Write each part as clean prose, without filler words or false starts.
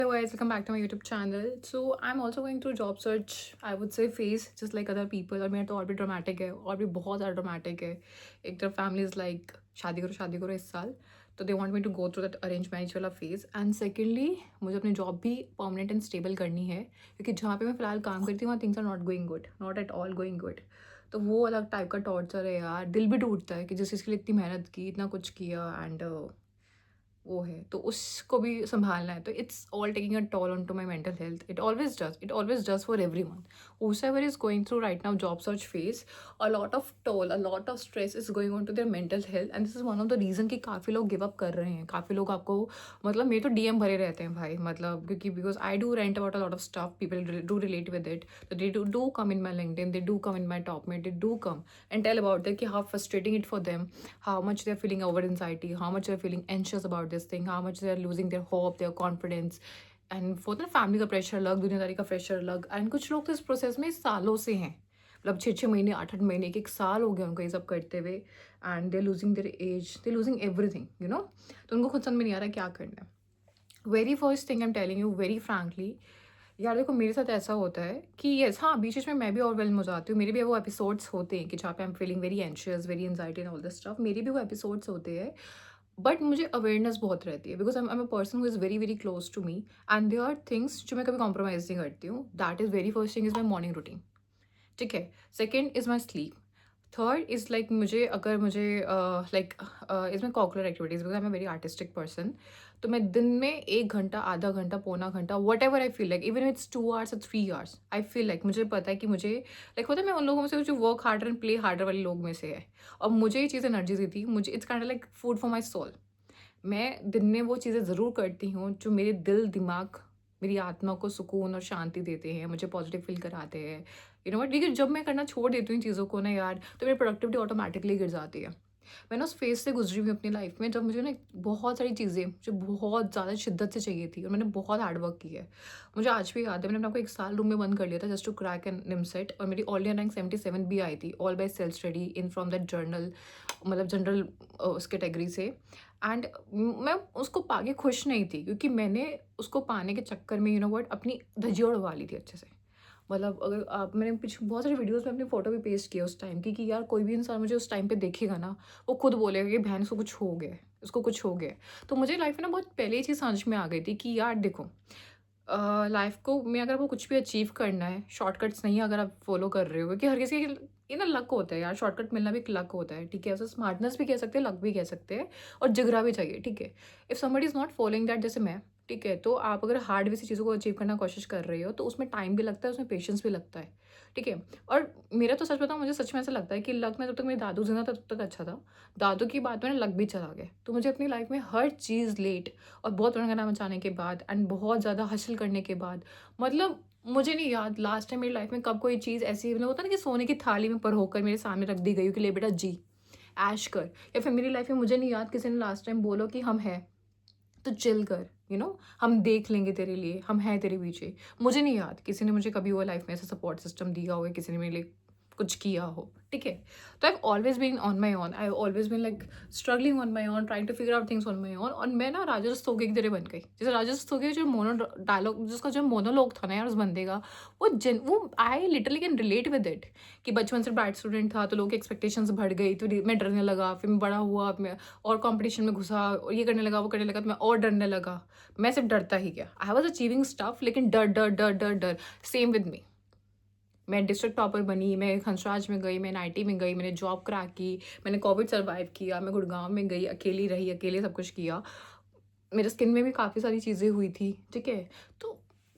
Hello guys, welcome back to my YouTube channel. So I'm also going through job search, I would say phase, just like other people. और मेरा तो और भी dramatic है और भी बहुत ज़्यादा ड्रामेटिक है. एक तरफ फैमिली इज़ लाइक शादी करो इस साल, तो they want me to go through that arrange marriage वाला फेज़. एंड सेकेंडली मुझे अपनी जॉब भी परमानेंट एंड स्टेबल करनी है, क्योंकि जहाँ पे मैं फ़िलहाल काम करती हूँ वहाँ things are not going good, not at all going good. तो वो अलग टाइप का टॉर्चर है यार. दिल भी टूटता है कि जिस चीज़ के लिए इतनी मेहनत की, इतना कुछ किया, एंड वो है तो उसको भी संभालना है. तो it's all taking a toll on to my mental health. It always does for everyone whoever is going through right now job search phase. A lot of toll, a lot of stress is going on to their mental health, and this is one of the reason कि काफ़ी लोग give up कर रहे हैं. काफ़ी लोग आपको मतलब मेरे तो डीएम भरे रहते हैं भाई, मतलब क्योंकि because I do rant about a lot of stuff, people do relate with it. तो they do come in my LinkedIn, they do come in my top में, they do come and tell about that कि how frustrating it for them, how much they're feeling over anxiety, how much they're feeling anxious about this thing, how much they're losing their hope, their confidence. And वो ना family का pressure अलग, दुनियादारी का pressure अलग. And कुछ लोग तो इस प्रोसेस में सालों से हैं, मतलब 6 6 महीने, 8 8 महीने, एक साल हो गया उनको ये सब करते हुए. And they losing their edge, they losing everything, you know. तो उनको खुद समझ में नहीं आ रहा क्या करना है. Very first thing I am telling you very frankly, यार देखो मेरे साथ ऐसा होता है कि यस हाँ, बीच बीच में मैं भी ओवरवेल्म हो जाती हूँ. मेरे भी वो एपिसोड्स होते हैं कि जहाँ पे I am feeling very anxious, very anxiety and all this stuff. मेरे भी वो एपिसोड्स होते हैं, बट मुझे अवेयरनेस बहुत रहती है, because I am a person who is very very close to me. And there are things जो मैं कभी कॉम्प्रोमाइज नहीं करती हूँ. That is very first thing is my morning routine. ठीक है. Second is my sleep. Third is like मुझे अगर मुझे like is my cocurricular activities, because I am a very artistic person. तो मैं दिन में 1 घंटा, आधा घंटा, पौना घंटा, what ever I feel like, even it's 2 hours और 3 आवर्स, आई फील लाइक मुझे पता है कि मुझे लाइक होता है मैं उन लोगों में से जो work harder and play harder वाले लोग में से है. और मुझे ये चीज़ एनर्जी देती है. मुझे it's kind like food for my soul. मैं दिन में वो चीज़ें ज़रूर करती हूँ जो मेरे दिल, दिमाग, मेरी आत्मा को सुकून और शांति देते हैं, मुझे पॉजिटिव फ़ील कराते हैं. यू नो व्हाट, लेकिन जब मैं करना छोड़ देती हूँ इन चीज़ों को ना यार, तो मेरी प्रोडक्टिविटी ऑटोमैटिकली गिर जाती है. मैं ना उस फ़ेज़ से गुज़री हुई अपनी लाइफ़ में, जब मुझे ना बहुत सारी चीज़ें जो बहुत ज़्यादा शिद्दत से चाहिए थी, और मैंने बहुत हार्ड वर्क की है. मुझे आज भी याद है, मैंने अपने आप को 1 साल रूम में बंद कर लिया था just to crack an NIMCET, और मेरी ऑल इंडिया रैंक 77 भी आई थी, all by self study in from that journal, मतलब जनरल उस कैटेगरी से. एंड मैं उसको पाके खुश नहीं थी, क्योंकि मैंने उसको पाने के चक्कर में यू नो व्हाट अपनी धज्जियाँ उड़वा ली थी अच्छे से. मतलब अगर आप, मैंने पीछे बहुत सारी वीडियोस में अपनी फ़ोटो भी पेस्ट किया उस टाइम की, कि यार कोई भी इंसान मुझे उस टाइम पे देखेगा ना, वो खुद बोलेगा कि बहन इसको कुछ हो गया है, इसको कुछ हो गया है. तो मुझे लाइफ में ना बहुत पहले ही चीज़ समझ में आ गई थी कि यार देखो, लाइफ को में अगर आपको कुछ भी अचीव करना है, शॉर्टकट्स नहीं अगर आप फॉलो कर रहे हो, क्योंकि हर किसी के ये ना लक होता है यार, शॉर्टकट मिलना भी एक लक होता है. ठीक है, उसे स्मार्टनेस भी कह सकते हैं, लक भी कह सकते हैं, और जिगरा भी चाहिए. ठीक है. If somebody is not following that, जैसे मैं, ठीक है, तो आप अगर हार्ड वे से चीज़ों को अचीव करना कोशिश कर रहे हो, तो उसमें टाइम भी लगता है, उसमें पेशेंस भी लगता है. ठीक है. और मेरा तो सच बताऊँ, मुझे सच में ऐसा लगता है कि लक में जब तक मेरे दादू जिंदा था तब तक अच्छा था. दादू की बात में ना लक भी चला गया. तो मुझे अपनी लाइफ में हर चीज़ लेट और बहुत बड़ा नाम मचाने के बाद एंड बहुत ज़्यादा हासिल करने के बाद, मतलब मुझे नहीं याद लास्ट टाइम मेरी लाइफ में कब कोई चीज़ ऐसी, मतलब होता है ना कि सोने की थाली में परोकर मेरे सामने रख दी गई हो कि ले बेटा जी, ऐश कर. या फिर मेरी लाइफ में मुझे नहीं याद किसी ने लास्ट टाइम बोलो कि हम हैं तो चिल कर, यू नो, हम देख लेंगे तेरे लिए, हम हैं तेरे पीछे. मुझे नहीं याद किसी ने मुझे कभी वो लाइफ में ऐसा सपोर्ट सिस्टम दिया हो, या किसी ने मेरे लिए कुछ किया हो. ठीक है. तो I have always been on my own, I have always been like struggling on my own, trying to figure out things on my own. और मैं ना राजा रस्तोगी की तरह बन गई. जैसे राजा रस्तोगी जो मोनो डायलॉग, जिसका जो मोनोलॉग था ना यार उस बंदे का, वो I literally can relate with it. कि बचपन से ब्राइट स्टूडेंट था, तो लोगों की एक्सपेक्टेशंस बढ़ गई, तो मैं डरने लगा. फिर मैं बड़ा हुआ, मैं और कंपटीशन में घुसा, और ये करने लगा, वो करने लगा, तो मैं और डरने लगा. मैं सिर्फ डरता ही गया. आई वॉज अचीविंग स्टफ, लेकिन डर डर डर डर डर. Same with me. मैं डिस्ट्रिक्ट टॉपर बनी, मैं हंसराज में गई, मैं एनआईटी में गई, मैंने जॉब क्रैक की, मैंने कोविड सर्वाइव किया, मैं गुड़गांव में गई, अकेली रही, अकेले सब कुछ किया. मेरे स्किन में भी काफ़ी सारी चीज़ें हुई थी. ठीक है. तो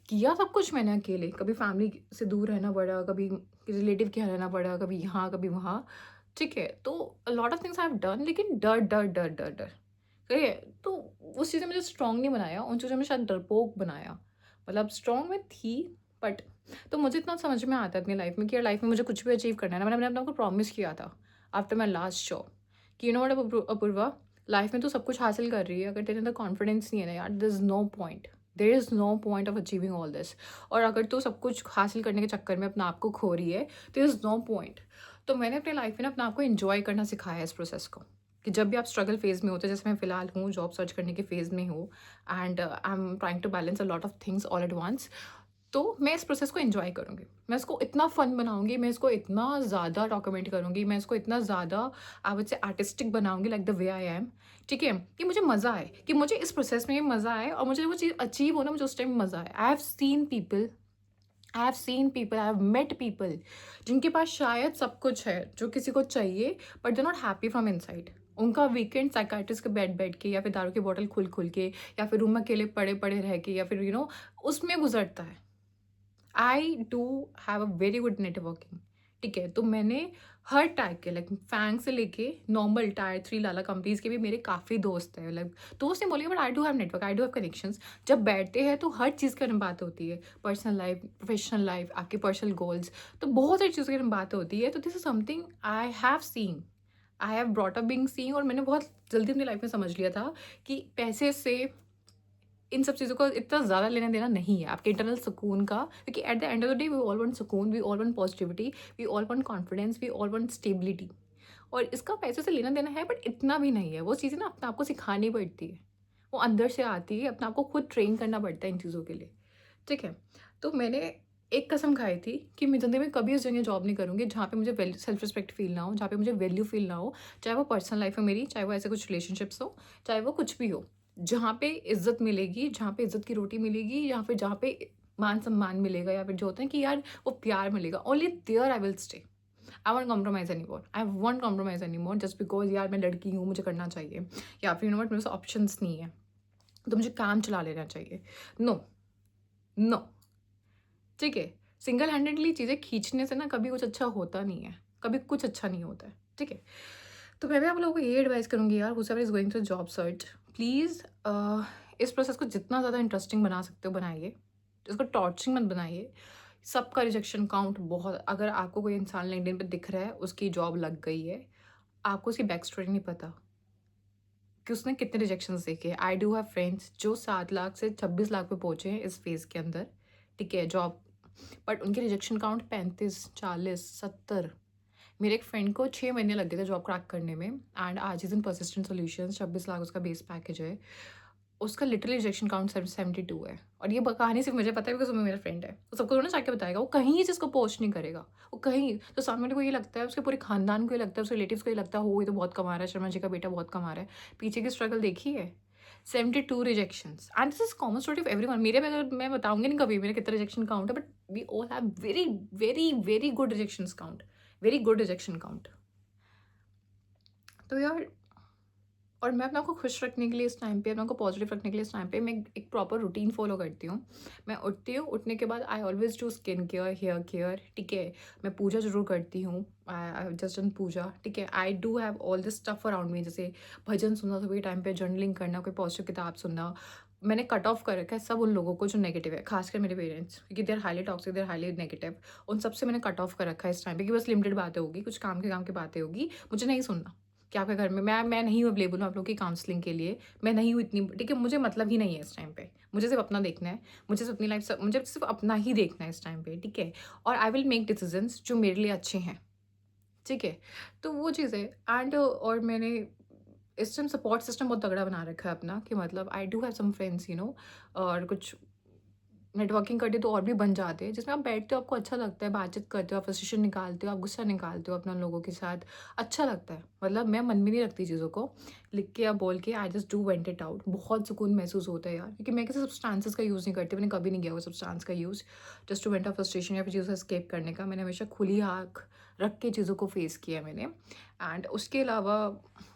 किया सब कुछ मैंने अकेले. कभी फैमिली से दूर रहना पड़ा, कभी रिलेटिव के यहाँ रहना पड़ा, कभी यहाँ कभी वहाँ. ठीक है. तो lot of things I have done, लेकिन डर डर डर डर डर. ठीक है. तो उस चीज़ ने मुझे स्ट्रांग नहीं बनाया, उन चीज़ों में शायद डरपोक बनाया. मतलब स्ट्रांग में थी, बट तो मुझे इतना समझ में आता है अपनी लाइफ में कि यार लाइफ में मुझे कुछ भी अचीव करना है ना. मैंने अपने आप को प्रॉमिस किया था आफ्टर माई लास्ट जॉब कि you know what Apoorva, life में तो सब कुछ हासिल कर रही है, अगर तेरे अंदर कॉन्फिडेंस नहीं है ना यार, there is no point of achieving all this. और अगर तू सब कुछ हासिल करने के चक्कर में अपना आप को खो रही है, देर इज़ नो पॉइंट. तो मैंने अपनी लाइफ में ना अपने आप को इन्जॉय करना सिखाया है इस प्रोसेस को. कि जब भी आप स्ट्रगल फेज़ में होते हैं, जैसे मैं फ़िलहाल हूँ, जॉब सर्च करने के फेज़ में हूँ and I am trying to balance a lot of things all at once, तो मैं इस प्रोसेस को एन्जॉय करूँगी। मैं इसको इतना फ़न बनाऊँगी, मैं इसको इतना ज़्यादा डॉक्यूमेंट करूँगी, मैं इसको इतना ज़्यादा आई वुड से आर्टिस्टिक बनाऊँगी like the way I am, ठीक है? कि मुझे मज़ा आए, कि मुझे इस प्रोसेस में मज़ा आए और मुझे वो चीज़ अचीव हो ना, मुझे उस टाइम मज़ा आए। आई हैव मेट पीपल जिनके पास शायद सब कुछ है, जो किसी को चाहिए, but they are not happy from inside. उनका वीकेंड साइकियाट्रिस्ट के बेड बैठ के या फिर दारू की बॉटल खुल के या फिर रूम में अकेले पड़े रह के या फिर उसमें गुज़रता है। आई do have a very good networking, ठीक है? तो मैंने हर टाइप के लाइक फैंग से लेके नॉर्मल टायर 3 लाला कंपनीज़ के भी मेरे काफ़ी दोस्त हैं। लाइक दोस्त नहीं बोलेंगे, but I do have network, I do have connections. जब बैठते हैं तो हर चीज़ के बारे में बात होती है, पर्सनल लाइफ, प्रोफेशनल लाइफ, आपके पर्सनल गोल्स, तो बहुत सारी चीज़ों के बारे में बात होती है। तो this is something I have brought up being seeing, और मैंने बहुत जल्दी अपनी लाइफ में समझ लिया था कि पैसे से इन सब चीज़ों का इतना ज़्यादा लेना-देना नहीं है, आपके इंटरनल सुकून का, क्योंकि at the end of the day we all want सुकून, we all want positivity, we all want confidence, we all want stability, और इसका पैसे से लेना-देना है, बट इतना भी नहीं है। वो चीज़ें ना अपने आप को सिखानी पड़ती है, वो अंदर से आती है, अपने आप को खुद ट्रेन करना पड़ता है इन चीज़ों के लिए, ठीक है? तो मैंने एक कसम खाई थी कि मैं ज़िंदगी में कभी उस जगह जॉब नहीं करूँगी जहाँ पे मुझे वैल्यू सेल्फ रिस्पेक्ट फ़ील ना हो, जहाँ पे मुझे वैल्यू फ़ील ना हो, चाहे वो पर्सनल लाइफ़ है मेरी, चाहे वो ऐसे कुछ रिलेशनशिप्स हो, चाहे वो कुछ भी हो। जहाँ पे इज़्ज़त मिलेगी, जहाँ पे इज़्ज़त की रोटी मिलेगी, या फिर जहाँ पे मान-सम्मान मिलेगा, या फिर जो होता है कि यार वो प्यार मिलेगा, only there I will stay. I won't compromise anymore, I won't compromise anymore just because यार मैं लड़की हूँ, मुझे करना चाहिए, या फिर यू नो व्हाट, मेरे पास ऑप्शंस नहीं है, तो मुझे काम चला लेना चाहिए। नो, नो, ठीक है? सिंगल हैंडेडली चीज़ें खींचने से ना कभी कुछ अच्छा होता नहीं है, कभी कुछ अच्छा नहीं होता है, ठीक है? तो मैं भी आप लोगों को ये एडवाइस करूँगी यार, whoever is going through job search, please इस प्रोसेस को जितना ज़्यादा इंटरेस्टिंग बना सकते हो बनाइए, इसको टॉर्चरिंग मत बनाइए। सबका रिजेक्शन काउंट बहुत, अगर आपको कोई इंसान लिंक्डइन पे दिख रहा है, उसकी जॉब लग गई है, आपको उसकी बैक स्टोरी नहीं पता कि उसने कितने रिजेक्शंस देखे। आई डू हैव फ्रेंड्स जो 7 लाख से 26 लाख पे पहुँचे हैं इस फेज़ के अंदर, ठीक है? जॉब, बट उनके रिजेक्शन काउंट 35, 40, 70। मेरे एक फ्रेंड को 6 महीने लग गए थे जॉब क्रैक करने में, एंड आज is in persistent solutions, 26 lakh उसका बेस पैकेज है। उसका लिटरली रिजेक्शन काउंट 72 है, और ये कहानी सिर्फ मुझे पता है बिकॉज वो मेरा फ्रेंड है। वो सबको ना जाके बताएगा, वो कहीं इस चीज़ को पोस्ट नहीं करेगा, वो कहीं तो सामने वाले को ये लगता है, उसके पूरे खानदान को ये लगता है, उसके रिलेटिव्स को ये लगता है, हो ये तो बहुत कमा रहा है, शर्मा जी का बेटा बहुत कमा रहा है। पीछे की स्ट्रगल देखी है। 72 rejections, and this is common story of everyone. मेरे में अगर मैं बताऊंगी नहीं कभी मेरा कितना रिजेक्शन काउंट है, but we all have very very very good rejection count, very good rejection count. तो यार, और मैं अपने आप को खुश रखने के लिए इस टाइम पे, अपने आप को पॉजिटिव रखने के लिए इस टाइम पे मैं एक प्रॉपर रूटीन फॉलो करती हूँ। मैं उठती हूँ, उठने के बाद I always do skin care, hair care, ठीक है? मैं पूजा ज़रूर करती हूँ, आई जस्ट डन पूजा, ठीक है? आई do have all this stuff around me, जैसे भजन सुनना सुबह के टाइम पे, जर्नलिंग करना, कोई पॉजिटिव किताब सुनना। मैंने कट ऑफ कर रखा है सब उन लोगों को जो नेगेटिव है, खासकर मेरे पेरेंट्स, क्योंकि देर हाईली टॉक्सिक, देर हाईली नेगेटिव। उन सबसे मैंने कट ऑफ कर रखा है इस टाइम पे, कि बस लिमिटेड बातें होगी, कुछ काम की बातें होगी, मुझे नहीं सुनना कि आपके घर में मैं नहीं अवेलेबल हूँ आप लोग की काउंसलिंग के लिए, मैं नहीं हूँ इतनी, ठीक है? मुझे मतलब ही नहीं है इस टाइम पे, मुझे सिर्फ अपना देखना है, मुझे सिर्फ अपनी लाइफ, मुझे सिर्फ अपना ही देखना है इस टाइम पे, ठीक है? और आई विल मेक डिसीजंस जो मेरे लिए अच्छे हैं, ठीक है? तो वो चीज़ है। एंड और मैंने इस टाइम सपोर्ट सिस्टम बहुत तगड़ा बना रखा है अपना, कि मतलब I do have some friends, और कुछ नेटवर्किंग करते तो और भी बन जाते हैं, जिसमें आप बैठते हो, आपको अच्छा लगता है, बातचीत करते हो, आप फ्रस्ट्रेशन निकालते हो, आप गुस्सा निकालते हो अपना लोगों के साथ, अच्छा लगता है। मतलब मैं मन में नहीं रखती चीज़ों को, लिख के या बोल के, I just do went it out. बहुत सुकून महसूस होता है यार, क्योंकि मैं किसी सब्सटेंसेस का यूज़ नहीं करती, मैंने कभी नहीं किया वो सब्सटेंस का use, just to vent off frustration या फिर चीज़ों से एस्केप करने का। मैंने हमेशा खुली आँख रख के चीज़ों को फेस किया है मैंने। एंड उसके अलावा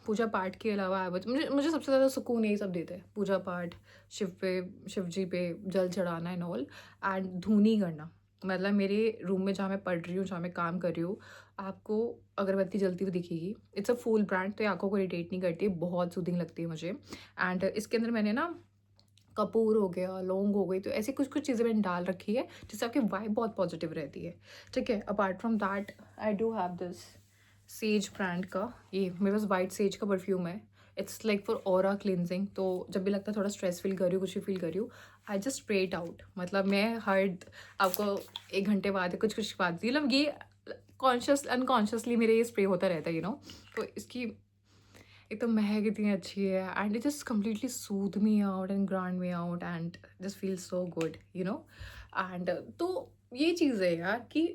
पूजा पाठ के अलावा मुझे मुझे सबसे ज़्यादा सुकून यही सब देता है, पूजा पाठ, शिव जी पे जल चढ़ाना एंड ऑल, एंड धूनी करना। मतलब मेरे रूम में जहाँ मैं पढ़ रही हूँ, जहाँ मैं काम कर रही हूँ, आपको अगरबत्ती जलती हुई दिखेगी। इट्स अ फूल ब्रांड, तो ये आँखों को इरिटेट नहीं करती, बहुत सूदिंग लगती है मुझे। एंड इसके अंदर मैंने ना कपूर हो गया, लौंग हो गई, तो ऐसी कुछ चीज़ें मैंने डाल रखी है, जिससे आपकी वाइब बहुत पॉजिटिव रहती है, ठीक है? Apart from that I do have this says brand का, ये मेरे पास वाइट सेज का परफ्यूम है। It's like for aura cleansing, तो जब भी लगता है थोड़ा स्ट्रेस फील कर रही हूँ, कुछ भी फील कर रही हूँ, I just spray it out. मतलब मैं हर आपको 1 घंटे बाद या कुछ बाद, मतलब ये कॉन्शियस अनकॉन्शियसली मेरे ये स्प्रे होता रहता है, तो इसकी एक तो महक इतनी अच्छी है and it just completely Sood me out and ground me out and just feel so good you know. And तो ये चीज़ है यार कि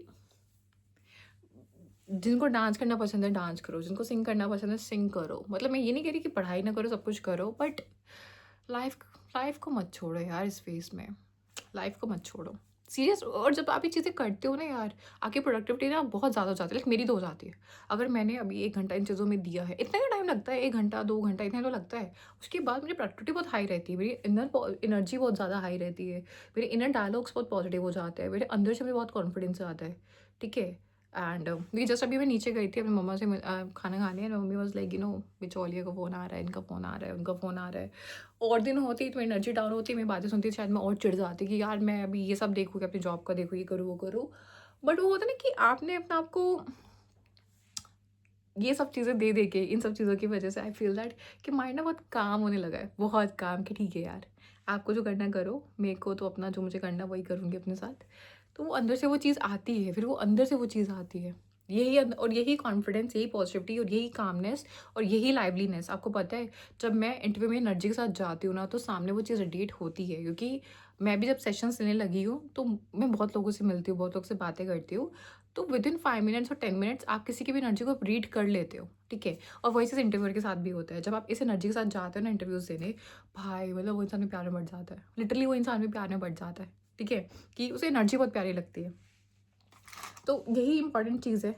जिनको डांस करना पसंद है डांस करो, जिनको सिंग करना पसंद है सिंग करो। मतलब मैं ये नहीं कह रही कि पढ़ाई ना करो, सब कुछ करो, बट लाइफ लाइफ को मत छोड़ो यार इस फेस में। लाइफ को मत छोड़ो सीरियस। और जब आप ये चीज़ें करते हो ना यार, आपकी प्रोडक्टिविटी ना बहुत ज़्यादा हो जाती है। लाइक मेरी तो हो जाती है। अगर मैंने अभी 1 घंटा इन चीज़ों में दिया है, इतना ही टाइम लगता है, 1 घंटा 2 घंटा इतना तो लगता है। उसके बाद मेरी प्रोडक्टिविटी बहुत हाई रहती है, मेरी इनर एनर्जी बहुत ज़्यादा हाई रहती है, मेरे इनर डायलॉग्स बहुत पॉजिटिव हो जाते हैं, मेरे अंदर से मुझे बहुत कॉन्फिडेंस आता है। ठीक है। एंड ये जस्ट अभी मैं नीचे गई थी अपनी मम्मा से खाना खाने, एंड मम्मी वॉज लाइक बिचौलिया का फ़ोन आ रहा है, इनका फ़ोन आ रहा है, उनका फ़ोन आ रहा है। और दिन होती तो एनर्जी डाउन होती, मैं बातें सुनती शायद मैं और चिढ़ जाती कि यार मैं अभी ये सब देखूँ कि अपनी जॉब का देखूँ, ये करूँ वो करूँ। बट वो होता है ना कि आपने अपने आप को ये सब चीज़ें दे दे के, इन सब चीज़ों की वजह से आई फील दैट कि माइंड ना बहुत काम होने लगा है, बहुत काम। कि ठीक है यार, आपको जो करना करो, मेरे को तो अपना जो मुझे करना वही करूँगी अपने साथ। तो वो अंदर से वो चीज़ आती है, फिर वो अंदर से वो चीज़ आती है। यही और यही कॉन्फिडेंस, यही पॉजिटिविटी और यही कामनेस और यही लाइवलीनेस। आपको पता है, जब मैं इंटरव्यू में एनर्जी के साथ जाती हूँ ना, तो सामने वो चीज़ रेडिएट होती है। क्योंकि मैं भी जब सेशंस लेने लगी हूँ, तो मैं बहुत लोगों से मिलती हूँ, बहुत लोगों से बातें करती हूँ। तो विदिन 5 मिनट्स और 10 मिनट्स आप किसी की भी एनर्जी को रीड कर लेते हो। ठीक है। और वही चीज़ इंटरव्यूअर के साथ भी होता है। जब आप इस एनर्जी के साथ जाते हो ना इंटरव्यूज़ देने, भाई मतलब वो इंसान में प्यार में बढ़ जाता है। लिटरली वो इंसान में प्यार में बढ़ जाता है। ठीक है। कि उसे एनर्जी बहुत प्यारी लगती है। तो यही इंपॉर्टेंट चीज़ है।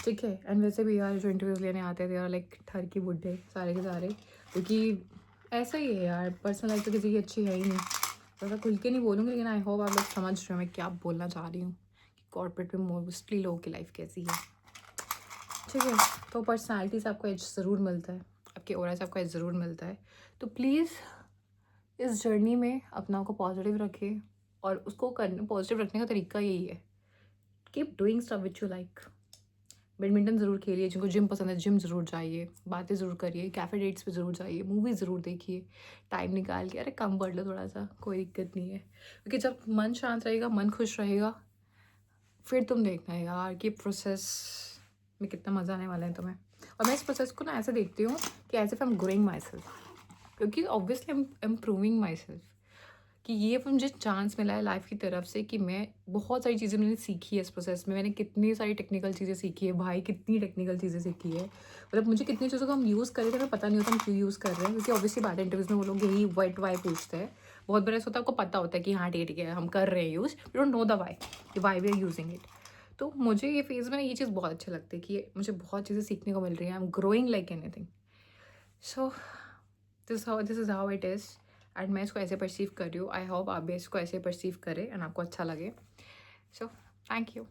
ठीक है। एंड वैसे भी यार जो इंटरव्यूज़ लेने आते थे यार, लाइक ठर की बुड्ढे सारे के सारे। क्योंकि ऐसा ही है यार, पर्सनल लाइफ तो किसी की अच्छी है ही नहीं। ज़्यादा खुल के नहीं बोलूँगी, लेकिन आई होप आप लोग समझ रहे हो मैं क्या बोलना चाह रही हूँ कि कॉर्पोरेट में मोस्टली लोगों की लाइफ कैसी है। ठीक है। तो पर्सनैलिटी से आपको एज ज़रूर मिलता है, आपके ऑरा से आपको एज ज़रूर मिलता है। तो प्लीज़ इस जर्नी में अपना को पॉजिटिव रखें, और उसको करने पॉजिटिव रखने का तरीका यही है, keep doing stuff which you like. Badminton ज़रूर खेलिए, जिनको जिम पसंद है जिम ज़रूर जाइए, बातें ज़रूर करिए, कैफ़े डेट्स पे ज़रूर जाइए, मूवी ज़रूर देखिए टाइम निकाल के। अरे कम पढ़ लो थोड़ा सा, कोई दिक्कत नहीं है। क्योंकि जब मन शांत रहेगा, मन खुश रहेगा, फिर तुम देखना यार कि प्रोसेस में कितना मज़ा आने वाला है तुम्हें। और मैं इस प्रोसेस को ना ऐसे देखती हूँ कि as if I am growing myself, क्योंकि obviously I am improving myself. कि ये मुझे चांस मिला है लाइफ की तरफ से कि मैं बहुत सारी चीज़ें मैंने सीखी है इस प्रोसेस में। मैंने कितनी सारी टेक्निकल चीज़ें सीखी है भाई, कितनी टेक्निकल चीज़ें सीखी है। मतलब मुझे कितनी चीज़ों को हम यूज़ कर रहे थे, हमें पता नहीं होता हम क्यों यूज़ कर रहे हैं। क्योंकि ऑब्वियसली बात इंटरव्यूज़ में वो लोग यही वाइट वाई पूछते हैं। बहुत बार ऐसा होता है आपको पता होता है कि हाँ ठीक है हम कर रहे हैं use, you don't know the why, कि why we are using it. तो मुझे ये फेज़ में ना ये चीज़ बहुत अच्छी लगती है कि मुझे बहुत चीज़ें सीखने को मिल रही हैं। आई am growing like anything. So this is how it is. And मैं इसको ऐसे परसीव कर रही हूँ। आई होप आप भी इसको ऐसे परसीव करें एंड आपको अच्छा लगे। So thank you.